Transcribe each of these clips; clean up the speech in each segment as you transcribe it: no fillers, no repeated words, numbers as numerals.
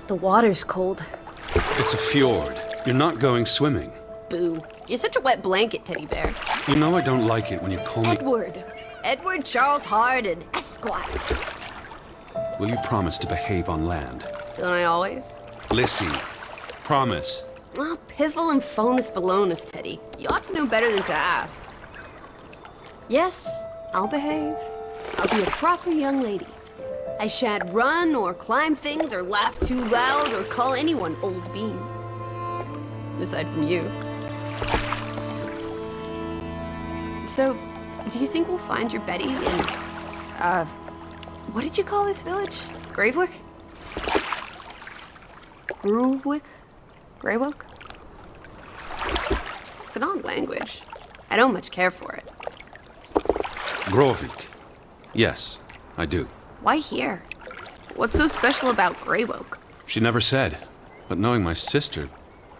The water's cold. It's a fjord. You're not going swimming. Boo. You're such a wet blanket, teddy bear. You know I don't like it when you call me... Edward. Edward Charles Harden, Esquire. Will you promise to behave on land? Don't I always? Lissy, promise. Oh, piffle and phonus balonus, Teddy. You ought to know better than to ask. Yes, I'll behave. I'll be a proper young lady. I shan't run or climb things or laugh too loud or call anyone old bean. Aside from you. So, do you think we'll find your Betty in, what did you call this village? Gravewick? Groovewick? Greywoke? It's an odd language. I don't much care for it. Grovik. Yes, I do. Why here? What's so special about Greywoke? She never said, but knowing my sister,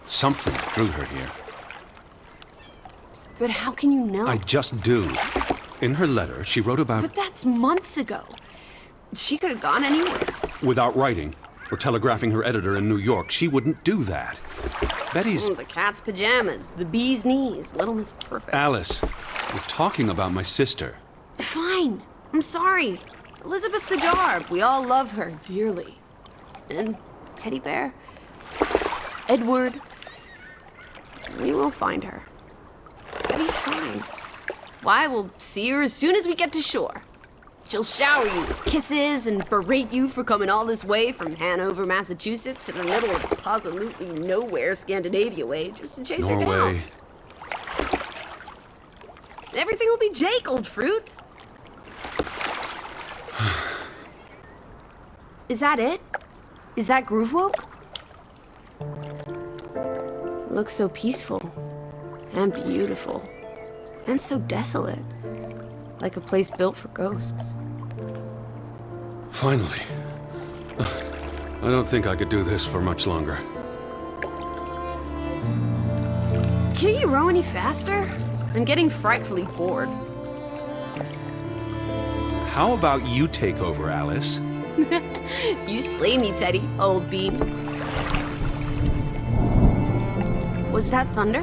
something drew her here. But how can you know? I just do. In her letter, she wrote about... But that's months ago. She could have gone anywhere. Without writing, or telegraphing her editor in New York, she wouldn't do that. Betty's... Oh, the cat's pajamas, the bee's knees, Little Miss Perfect. Alice, we're talking about my sister. Fine. I'm sorry. Elizabeth Sedar, we all love her dearly. And Teddy Bear, Edward, we will find her. Betty's fine. Why, we'll see her as soon as we get to shore. She'll shower you with kisses and berate you for coming all this way from Hanover, Massachusetts to the middle of absolutely nowhere Scandinavia way just to chase her Norway. down. Everything will be Jake, old fruit. Is that it? Is that Groovewoke? It looks so peaceful and beautiful and so desolate. Like a place built for ghosts. Finally. I don't think I could do this for much longer. Can't you row any faster? I'm getting frightfully bored. How about you take over, Alice? You slay me, Teddy, old bean. Was that thunder?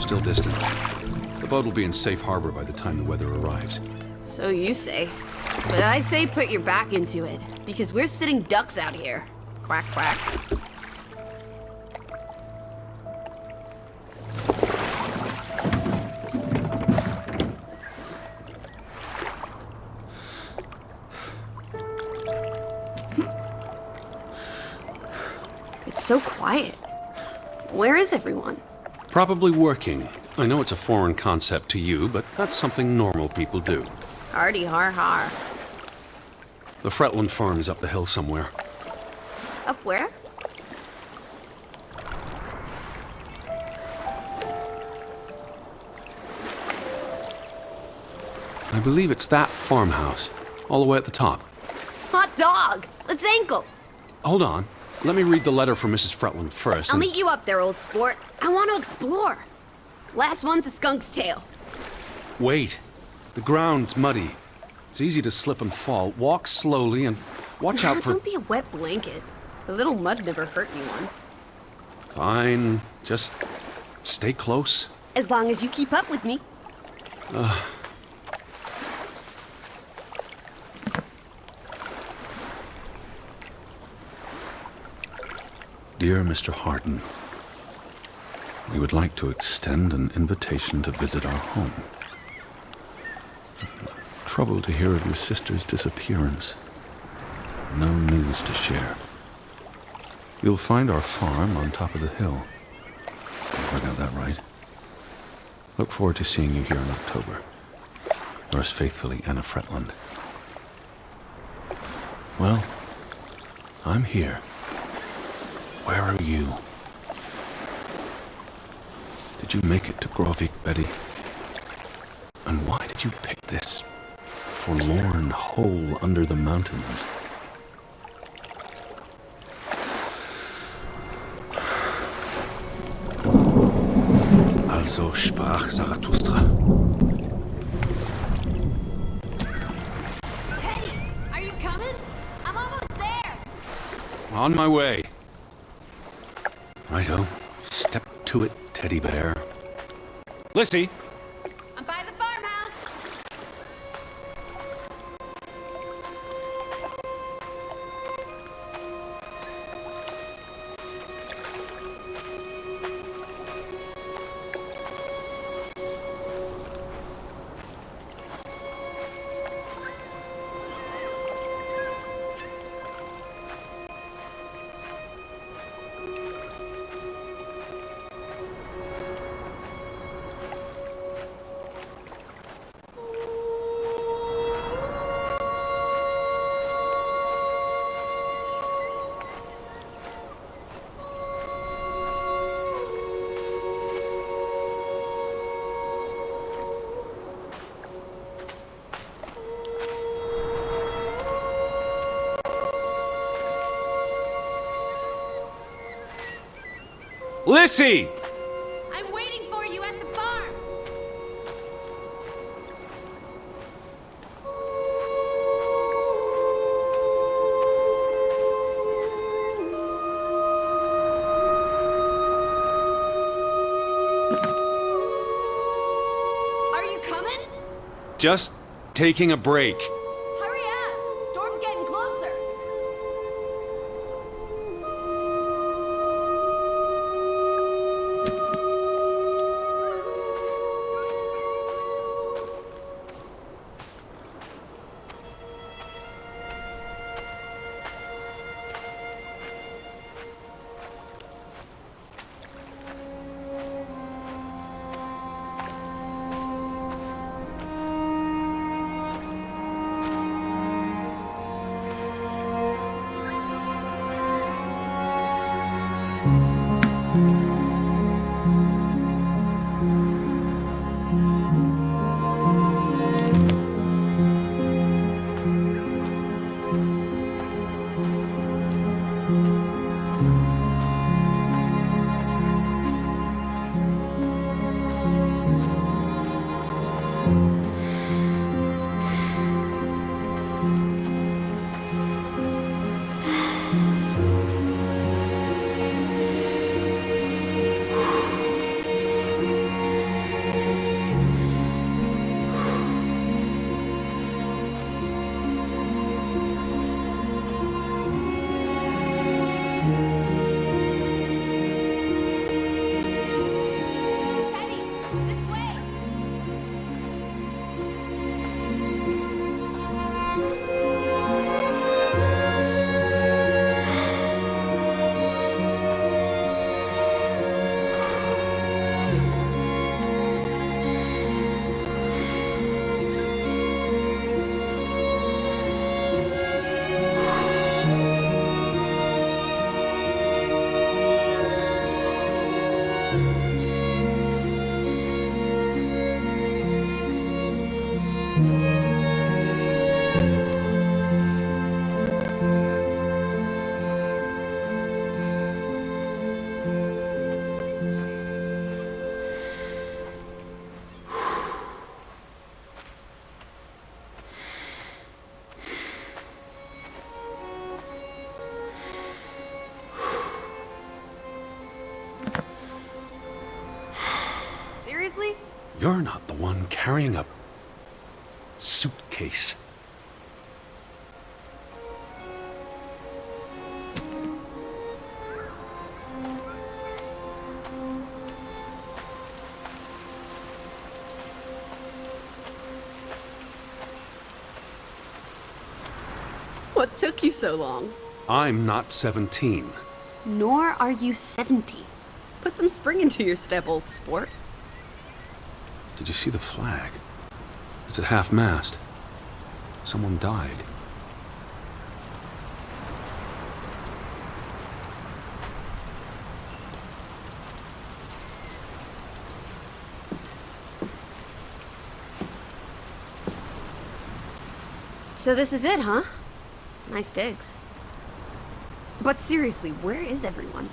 Still distant. The boat will be in safe harbor by the time the weather arrives. So you say. But I say put your back into it, because we're sitting ducks out here. Quack, quack. It's so quiet. Where is everyone? Probably working. I know it's a foreign concept to you, but that's something normal people do. Hardy har har. The Fretland farm is up the hill somewhere. Up where? I believe it's that farmhouse, all the way at the top. Hot dog! Let's ankle! Hold on. Let me read the letter from Mrs. Fretland first. I'll meet you up there, old sport. I want to explore. Last one's a skunk's tail. Wait. The ground's muddy. It's easy to slip and fall. Walk slowly and watch out for... Don't be a wet blanket. A little mud never hurt anyone. Fine. Just stay close. As long as you keep up with me. Dear Mr. Harden, we would like to extend an invitation to visit our home. Troubled to hear of your sister's disappearance. No news to share. You'll find our farm on top of the hill. If I got that right. Look forward to seeing you here in October. Yours faithfully, Anna Fretland. Well, I'm here. Where are you? Did you make it to Grovik, Betty? And why did you pick this forlorn hole under the mountains? Also sprach Zarathustra. Hey, are you coming? I'm almost there. On my way. Righto. Step to it, teddy bear. Lissy! I'm by the farmhouse. Lissy! I'm waiting for you at the farm. Are you coming? Just taking a break. Hurry up. Storm's getting closer. Teddy, this way. Seriously? You're not the one carrying a suitcase. What took you so long? I'm not 17. Nor are you 70. Put some spring into your step, old sport. Did you see the flag? It's at half-mast. Someone died. So this is it, huh? Nice digs. But seriously, where is everyone?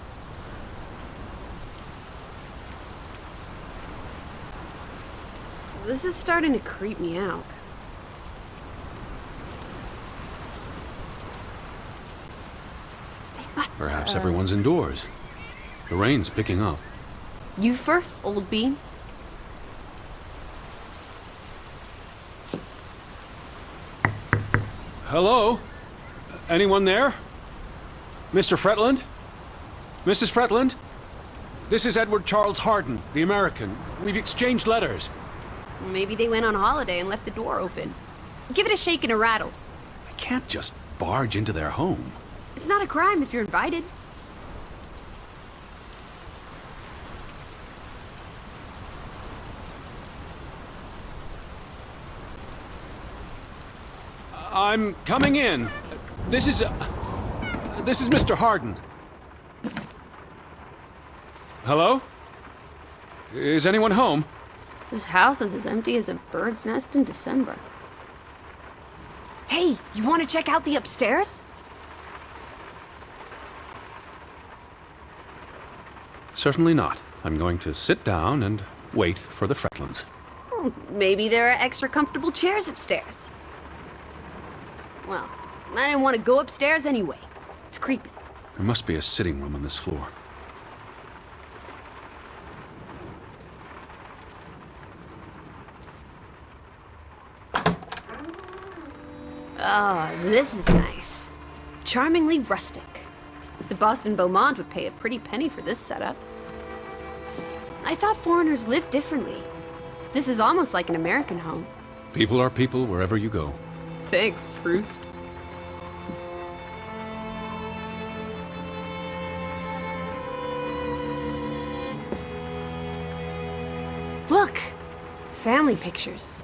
This is starting to creep me out. Perhaps everyone's indoors. The rain's picking up. You first, old bean. Hello? Anyone there? Mr. Fretland? Mrs. Fretland? This is Edward Charles Harden, the American. We've exchanged letters. Maybe they went on holiday and left the door open. Give it a shake and a rattle. I can't just barge into their home. It's not a crime if you're invited. I'm coming in. This is Mr. Harden. Hello? Is anyone home? This house is as empty as a bird's nest in December. Hey, you want to check out the upstairs? Certainly not. I'm going to sit down and wait for the Fretlands. Maybe there are extra comfortable chairs upstairs. Well, I didn't want to go upstairs anyway. It's creepy. There must be a sitting room on this floor. Oh, this is nice. Charmingly rustic. The Boston Beaumont would pay a pretty penny for this setup. I thought foreigners lived differently. This is almost like an American home. People are people wherever you go. Thanks, Proust. Look! Family pictures.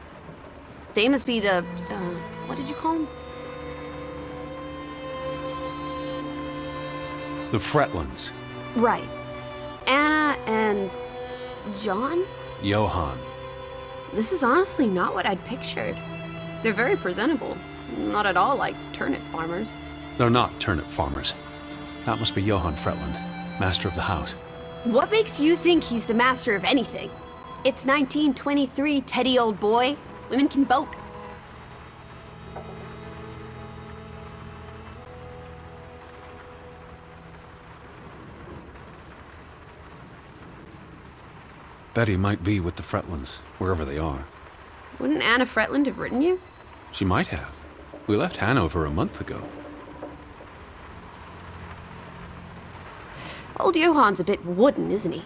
They must be the, what did you call them? The Fretlands. Right. Anna and John? Johann. This is honestly not what I'd pictured. They're very presentable. Not at all like turnip farmers. They're not turnip farmers. That must be Johann Fretland, master of the house. What makes you think he's the master of anything? It's 1923, Teddy, old boy. Women can vote. Betty might be with the Fretlands, wherever they are. Wouldn't Anna Fretland have written you? She might have. We left Hanover a month ago. Old Johann's a bit wooden, isn't he?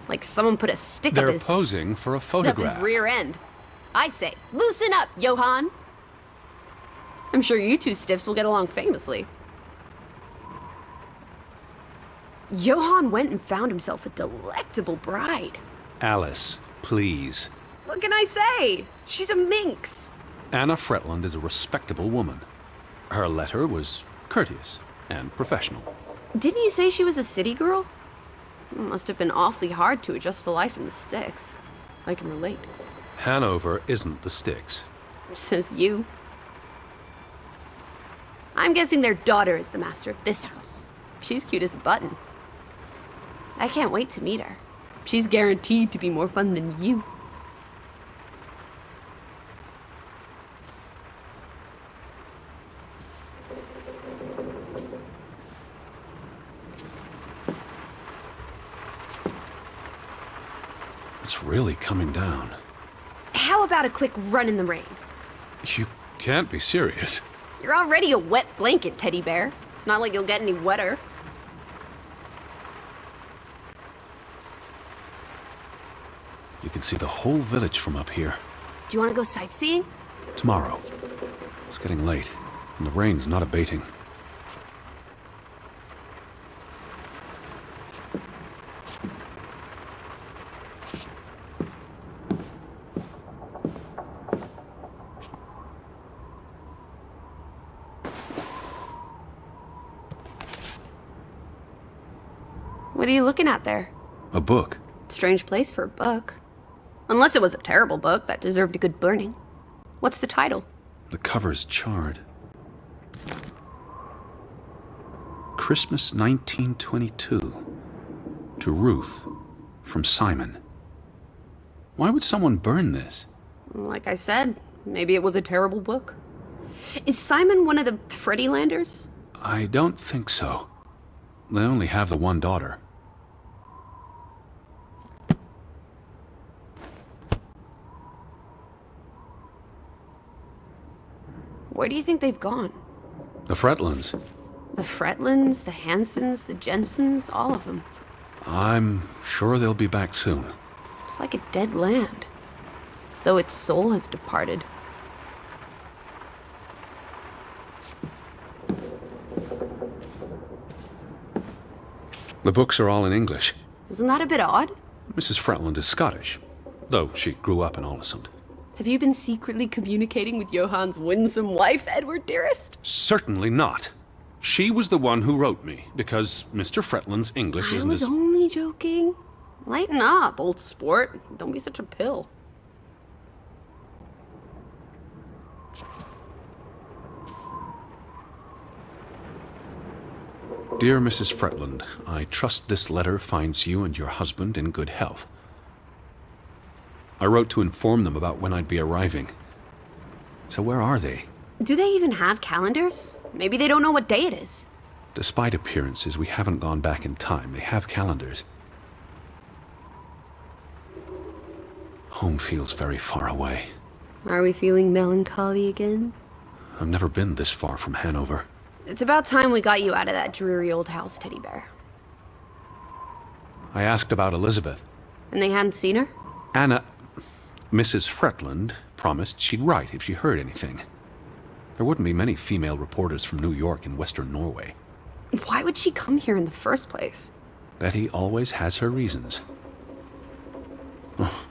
Like someone put a stick They're up his... posing for a up photograph. his rear end. I say, loosen up, Johann! I'm sure you two stiffs will get along famously. Johann went and found himself a delectable bride. Alice, please. What can I say? She's a minx. Anna Fretland is a respectable woman. Her letter was courteous and professional. Didn't you say she was a city girl? It must have been awfully hard to adjust to life in the sticks. I can relate. Hanover isn't the sticks. Says you. I'm guessing their daughter is the master of this house. She's cute as a button. I can't wait to meet her. She's guaranteed to be more fun than you. It's really coming down. How about a quick run in the rain? You can't be serious. You're already a wet blanket, teddy bear. It's not like you'll get any wetter. You can see the whole village from up here. Do you want to go sightseeing? Tomorrow. It's getting late, and the rain's not abating. What are you looking at there? A book. Strange place for a book. Unless it was a terrible book that deserved a good burning. What's the title? The cover's charred. Christmas 1922. To Ruth. From Simon. Why would someone burn this? Like I said, maybe it was a terrible book. Is Simon one of the Freddie Landers? I don't think so. They only have the one daughter. Where do you think they've gone? The Fretlands. The Fretlands, the Hansons, the Jensens, all of them. I'm sure they'll be back soon. It's like a dead land. As though its soul has departed. The books are all in English. Isn't that a bit odd? Mrs. Fretland is Scottish, though she grew up in Olisund. Have you been secretly communicating with Johann's winsome wife, Edward, dearest? Certainly not. She was the one who wrote me, because Mr. Fretland's English I isn't was as... only joking. Lighten up, old sport. Don't be such a pill. Dear Mrs. Fretland, I trust this letter finds you and your husband in good health. I wrote to inform them about when I'd be arriving. So where are they? Do they even have calendars? Maybe they don't know what day it is. Despite appearances, we haven't gone back in time. They have calendars. Home feels very far away. Are we feeling melancholy again? I've never been this far from Hanover. It's about time we got you out of that dreary old house, Teddy Bear. I asked about Elizabeth. And they hadn't seen her? Mrs. Fretland promised she'd write if she heard anything. There wouldn't be many female reporters from New York and Western Norway. Why would she come here in the first place? Betty always has her reasons. Oh,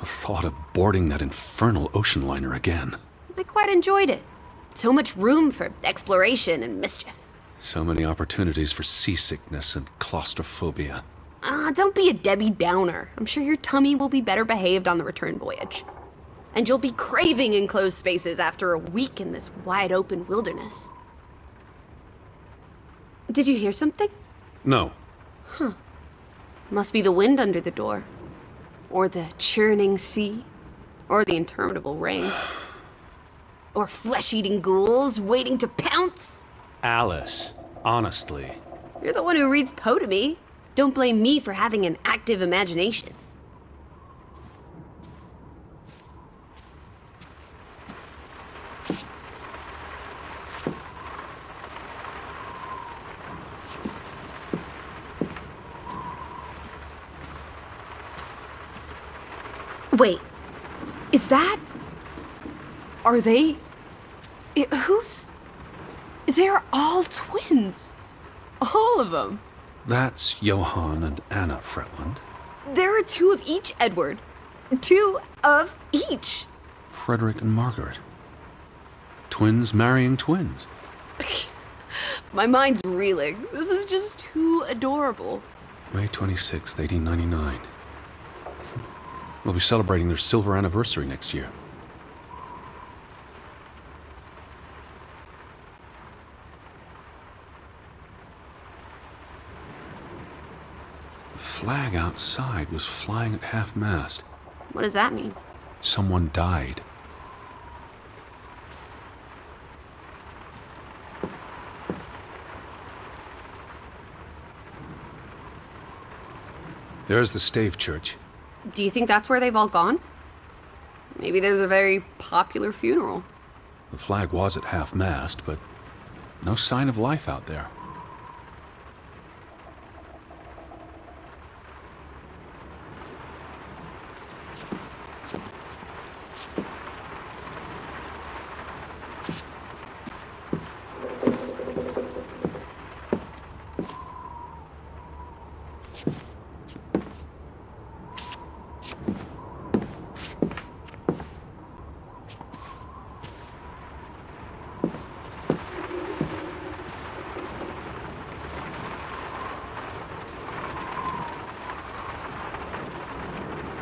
the thought of boarding that infernal ocean liner again. I quite enjoyed it. So much room for exploration and mischief. So many opportunities for seasickness and claustrophobia. Don't be a Debbie Downer. I'm sure your tummy will be better behaved on the return voyage. And you'll be craving enclosed spaces after a week in this wide-open wilderness. Did you hear something? No. Must be the wind under the door. Or the churning sea. Or the interminable rain. Or flesh-eating ghouls waiting to pounce. Alice, honestly. You're the one who reads Poe to me. Don't blame me for having an active imagination. Wait, is that... Are they... Who's... They're all twins. All of them. That's Johann and Anna Fretland. There are two of each, Edward. Two of each. Frederick and Margaret. Twins marrying twins. My mind's reeling. This is just too adorable. May 26th, 1899. We'll be celebrating their silver anniversary next year. The flag outside was flying at half-mast. What does that mean? Someone died. There's the Stave Church. Do you think that's where they've all gone? Maybe there's a very popular funeral. The flag was at half-mast, but no sign of life out there.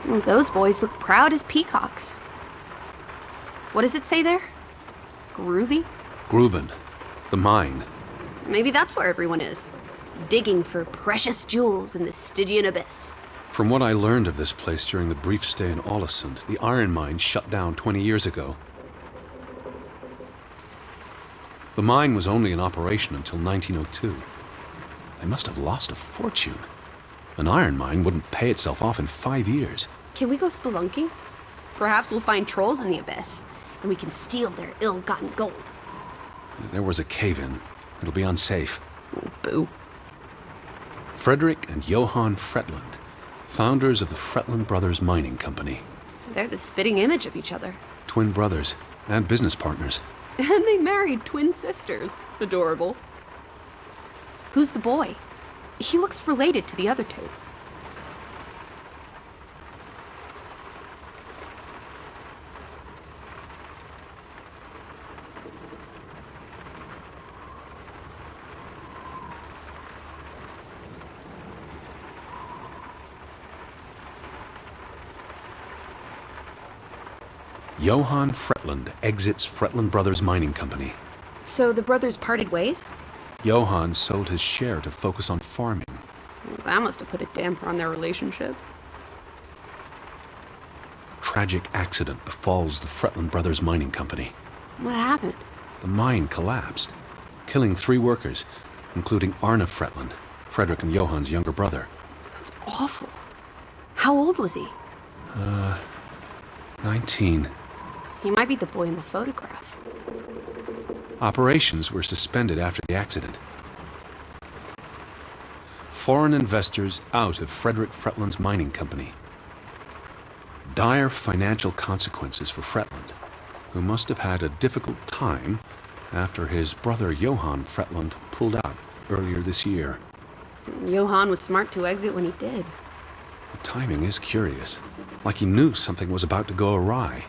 Well, those boys look proud as peacocks. What does it say there? Groovy? Gruben, the mine. Maybe that's where everyone is. Digging for precious jewels in the Stygian abyss. From what I learned of this place during the brief stay in Ålesund, the iron mine shut down 20 years ago. The mine was only in operation until 1902. They must have lost a fortune. An iron mine wouldn't pay itself off in 5 years. Can we go spelunking? Perhaps we'll find trolls in the abyss. and we can steal their ill-gotten gold. There was a cave-in. It'll be unsafe. Oh, boo. Frederick and Johann Fretland, founders of the Fretland Brothers Mining Company. They're the spitting image of each other. Twin brothers and business partners. And they married twin sisters. Adorable. Who's the boy? He looks related to the other two. Johann Fretland exits Fretland Brothers Mining Company. So the brothers parted ways? Johann sold his share to focus on farming. Well, that must have put a damper on their relationship. Tragic accident befalls the Fretland Brothers Mining Company. What happened? The mine collapsed, killing 3 workers, including Arne Fretland, Frederick and Johann's younger brother. That's awful. How old was he? 19. He might be the boy in the photograph. Operations were suspended after the accident. Foreign investors out of Frederick Fretland's mining company. Dire financial consequences for Fretland, who must have had a difficult time after his brother Johann Fretland pulled out earlier this year. Johann was smart to exit when he did. The timing is curious, like he knew something was about to go awry.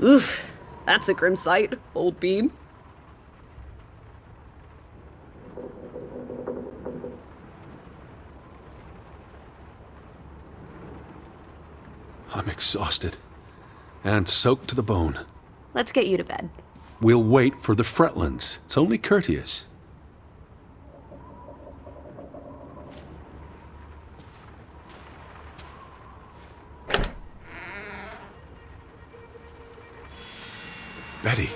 Oof, that's a grim sight, old bean. I'm exhausted and soaked to the bone. Let's get you to bed. We'll wait for the Fretlands. It's only courteous. Betty.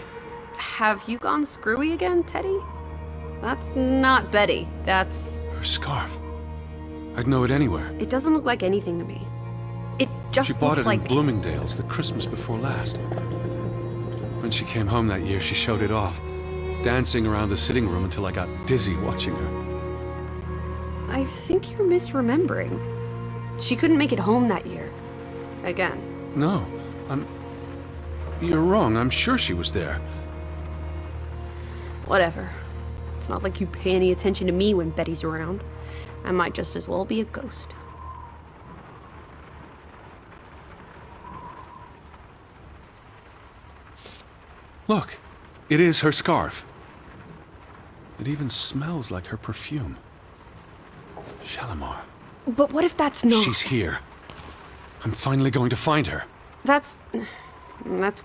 Have you gone screwy again, Teddy? That's not Betty. That's... Her scarf. I'd know it anywhere. It doesn't look like anything to me. It just She bought looks it like... in Bloomingdale's the Christmas before last. When she came home that year, she showed it off, dancing around the sitting room until I got dizzy watching her. I think you're misremembering. She couldn't make it home that year. Again. No, You're wrong. I'm sure she was there. Whatever. It's not like you pay any attention to me when Betty's around. I might just as well be a ghost. Look, it is her scarf. It even smells like her perfume. Shalimar. But what if that's not... She's here. I'm finally going to find her. That's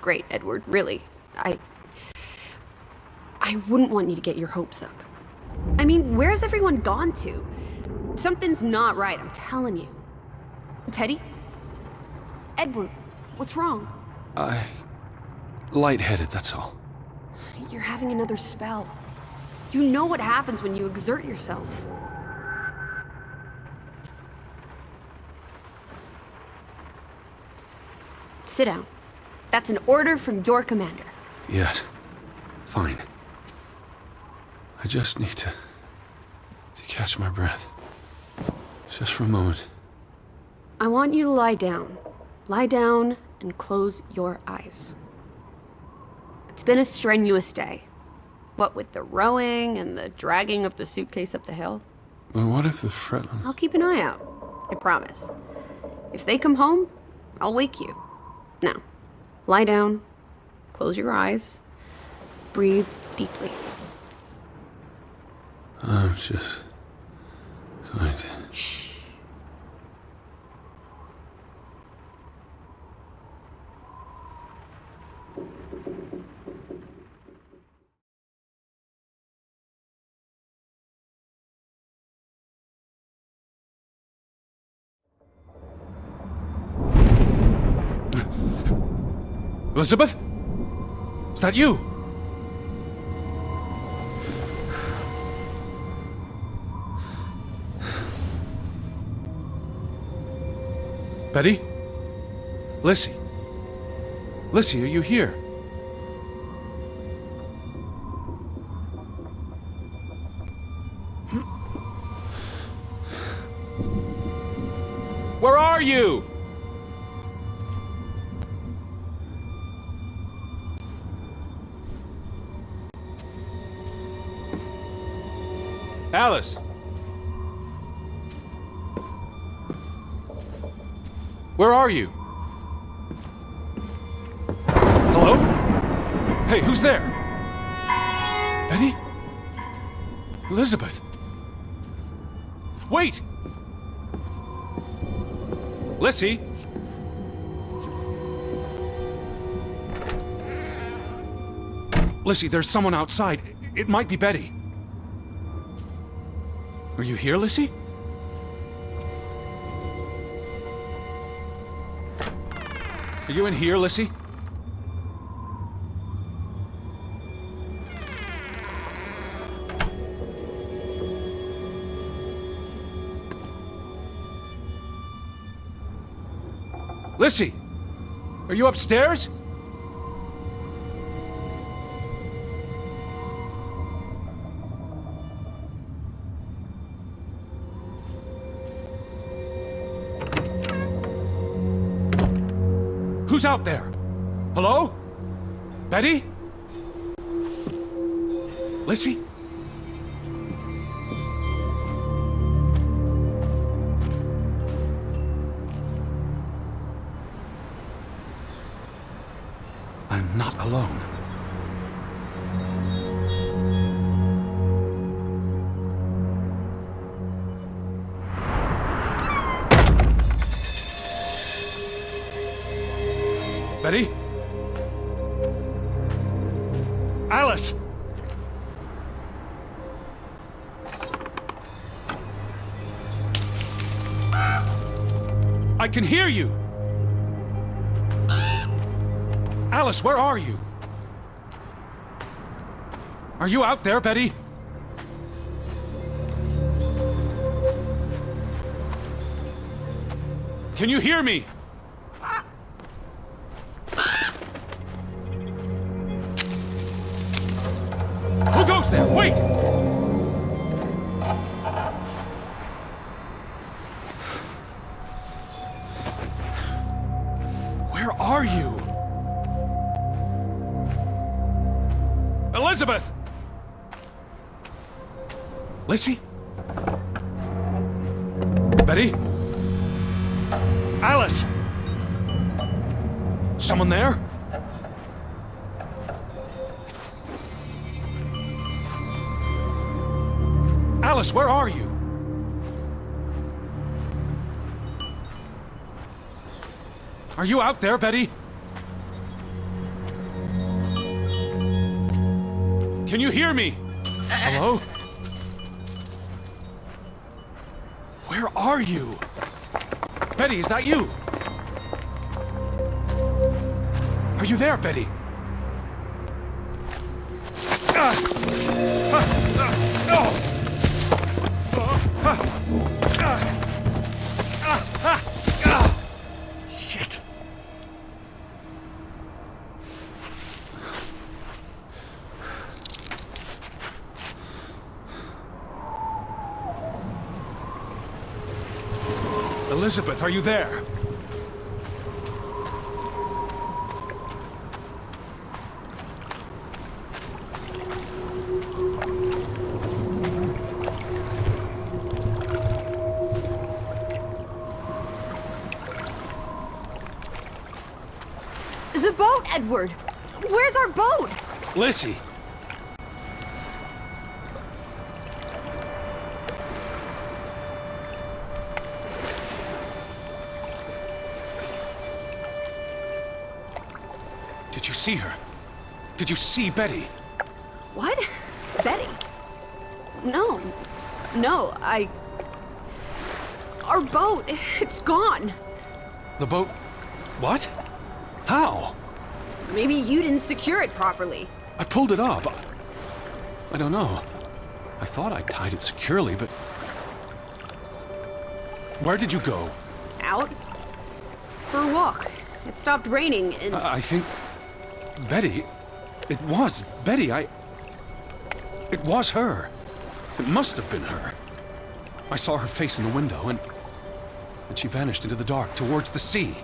great, Edward, really. I wouldn't want you to get your hopes up. I mean, where's everyone gone to? Something's not right, I'm telling you. Teddy? Edward, what's wrong? Lightheaded, that's all. You're having another spell. You know what happens when you exert yourself. Sit down. That's an order from your commander. Yes. Fine. I just need to catch my breath. Just for a moment. I want you to lie down. Lie down and close your eyes. It's been a strenuous day. What with the rowing and the dragging of the suitcase up the hill. But what if the Fretland... I'll keep an eye out. I promise. If they come home, I'll wake you. Now, lie down, close your eyes, breathe deeply. I'm just going to... Shh. Elizabeth? Is that you? Betty? Lissy? Lissy, are you here? Where are you? Alice? Where are you? Hello? Hey, who's there? Betty? Elizabeth? Wait! Lissy? Lissy, there's someone outside. It might be Betty. Are you here, Lissy? Are you in here, Lissy? Lissy! Are you upstairs? Who's out there? Hello? Betty? Lissy? I'm not alone. Betty? Alice! I can hear you! Alice, where are you? Are you out there, Betty? Can you hear me? Who goes there? Wait! Where are you? Elizabeth! Lissy? Betty? Alice? Someone there? Alice, where are you? Are you out there, Betty? Can you hear me? Hello? Where are you? Betty, is that you? Are you there, Betty? Shit. Elizabeth, are you there? The boat, Edward! Where's our boat? Lissy. Did you see her? Did you see Betty? What? Betty? No. No, Our boat, it's gone. The boat... What? How? Maybe you didn't secure it properly. I pulled it up. I don't know. I thought I tied it securely, but... Where did you go? Out? For a walk. It stopped raining and... I think... Betty... It was Betty. It was her. It must have been her. I saw her face in the window, and she vanished into the dark towards the sea.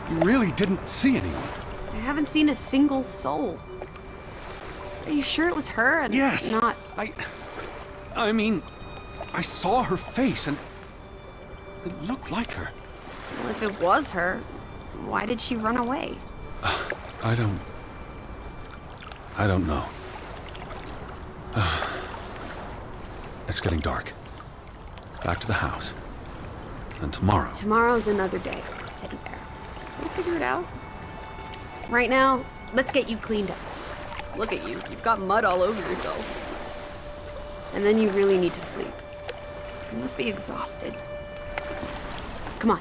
You really didn't see anyone? I haven't seen a single soul. Are you sure it was her and Yes. not... I mean, I saw her face, and it looked like her. Well, if it was her, why did she run away? I don't know. It's getting dark. Back to the house. And tomorrow... Tomorrow's another day, Teddy Bear. We'll figure it out. Right now, let's get you cleaned up. Look at you. You've got mud all over yourself. And then you really need to sleep. You must be exhausted. Come on.